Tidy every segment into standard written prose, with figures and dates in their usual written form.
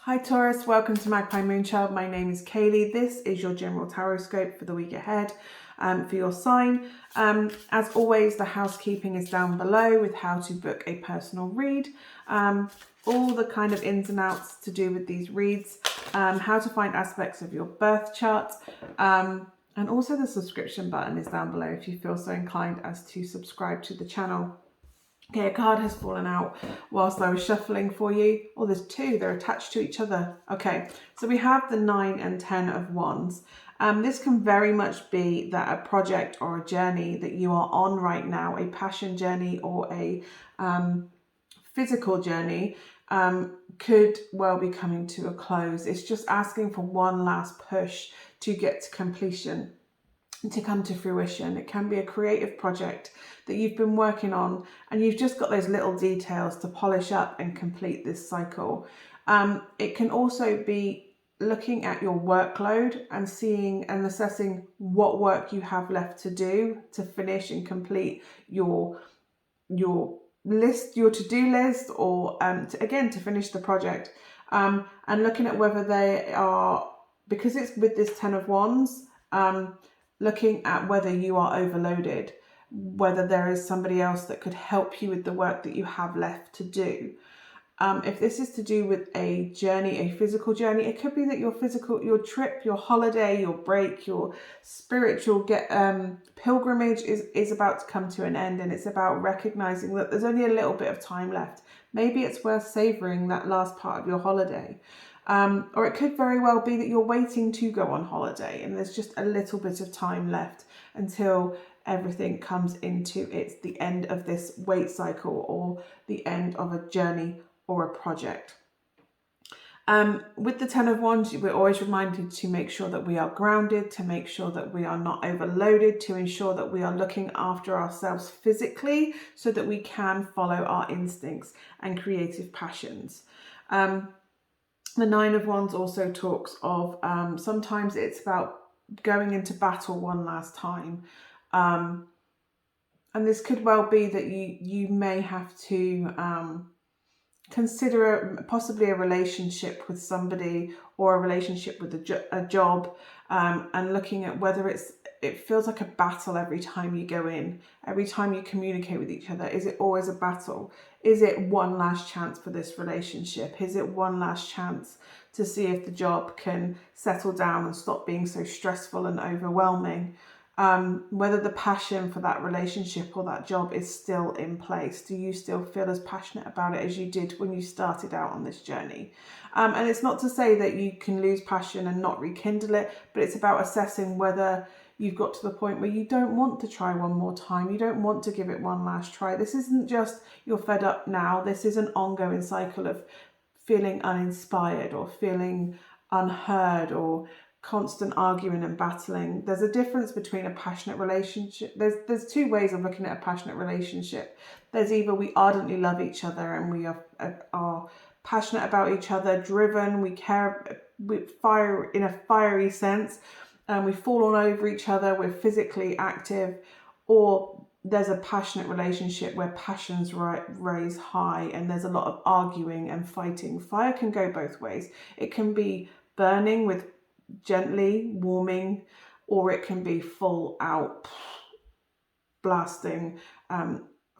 Hi Taurus, welcome to Magpie Moonchild. My name is Kayleigh. This is your general Tarotscope for the week ahead for your sign. As always, the housekeeping is down below with how to book a personal read, all the kind of ins and outs to do with these reads, how to find aspects of your birth chart, and also the subscription button is down below if you feel so inclined as to subscribe to the channel. Okay, a card has fallen out whilst I was shuffling for you. Oh, there's two, they're attached to each other. Okay, so we have the 9 and 10 of Wands. This can very much be that a project or a journey that you are on right now, a passion journey or a physical journey, could well be coming to a close. It's just asking for one last push to get to completion, to come to fruition. It can be a creative project that you've been working on and you've just got those little details to polish up and complete this cycle. It can also be looking at your workload and seeing and assessing what work you have left to do to finish and complete your list, your to-do list, or to finish the project, and looking at whether they are, because it's with this 10 of Wands, looking at whether you are overloaded, whether there is somebody else that could help you with the work that you have left to do. If this is to do with a journey, a physical journey, it could be that your trip, your holiday, your break, your spiritual pilgrimage is about to come to an end, and it's about recognizing that there's only a little bit of time left. Maybe it's worth savoring that last part of your holiday. Or it could very well be that you're waiting to go on holiday and there's just a little bit of time left until everything comes into the end of this wait cycle or the end of a journey or a project. With the 10 of Wands, we're always reminded to make sure that we are grounded, to make sure that we are not overloaded, to ensure that we are looking after ourselves physically so that we can follow our instincts and creative passions. The 9 of Wands also talks of sometimes it's about going into battle one last time. And this could well be that you may have to consider possibly a relationship with somebody or a relationship with a job, and looking at whether it feels like a battle every time you go in, every time you communicate with each other. Is it always a battle? Is it one last chance for this relationship? Is it one last chance to see if the job can settle down and stop being so stressful and overwhelming? Whether the passion for that relationship or that job is still in place. Do you still feel as passionate about it as you did when you started out on this journey? And it's not to say that you can lose passion and not rekindle it, but it's about assessing whether you've got to the point where you don't want to try one more time. You don't want to give it one last try. This isn't just you're fed up now. This is an ongoing cycle of feeling uninspired or feeling unheard or constant arguing and battling. There's a difference between a passionate relationship. There's two ways of looking at a passionate relationship. There's either we ardently love each other and we are passionate about each other, driven, we care, we fire in a fiery sense, and we fall all over each other, we're physically active. Or there's a passionate relationship where passions raise high and there's a lot of arguing and fighting. Fire can go both ways. It can be burning with gently warming, or it can be full out blasting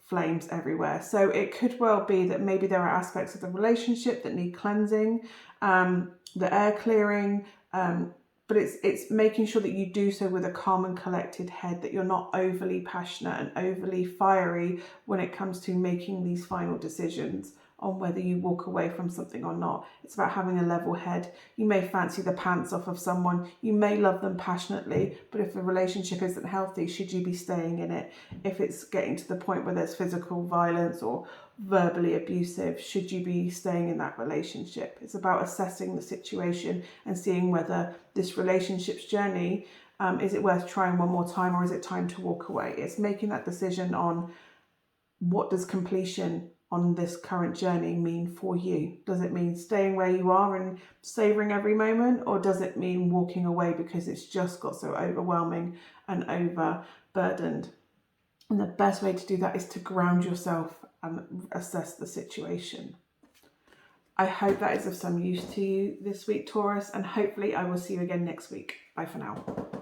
flames everywhere. So it could well be that maybe there are aspects of the relationship that need cleansing, the air clearing, but it's making sure that you do so with a calm and collected head, that you're not overly passionate and overly fiery when it comes to making these final decisions on whether you walk away from something or not. It's about having a level head. You may fancy the pants off of someone, you may love them passionately, but if the relationship isn't healthy, should you be staying in it? If it's getting to the point where there's physical violence or verbally abusive, should you be staying in that relationship? It's about assessing the situation and seeing whether this relationship's journey, is it worth trying one more time, or is it time to walk away? It's making that decision on what does completion on this current journey mean for you. Does it mean staying where you are and savouring every moment, or does it mean walking away because it's just got so overwhelming and overburdened? And the best way to do that is to ground yourself and assess the situation. I hope that is of some use to you this week, Taurus, and hopefully I will see you again next week. Bye for now.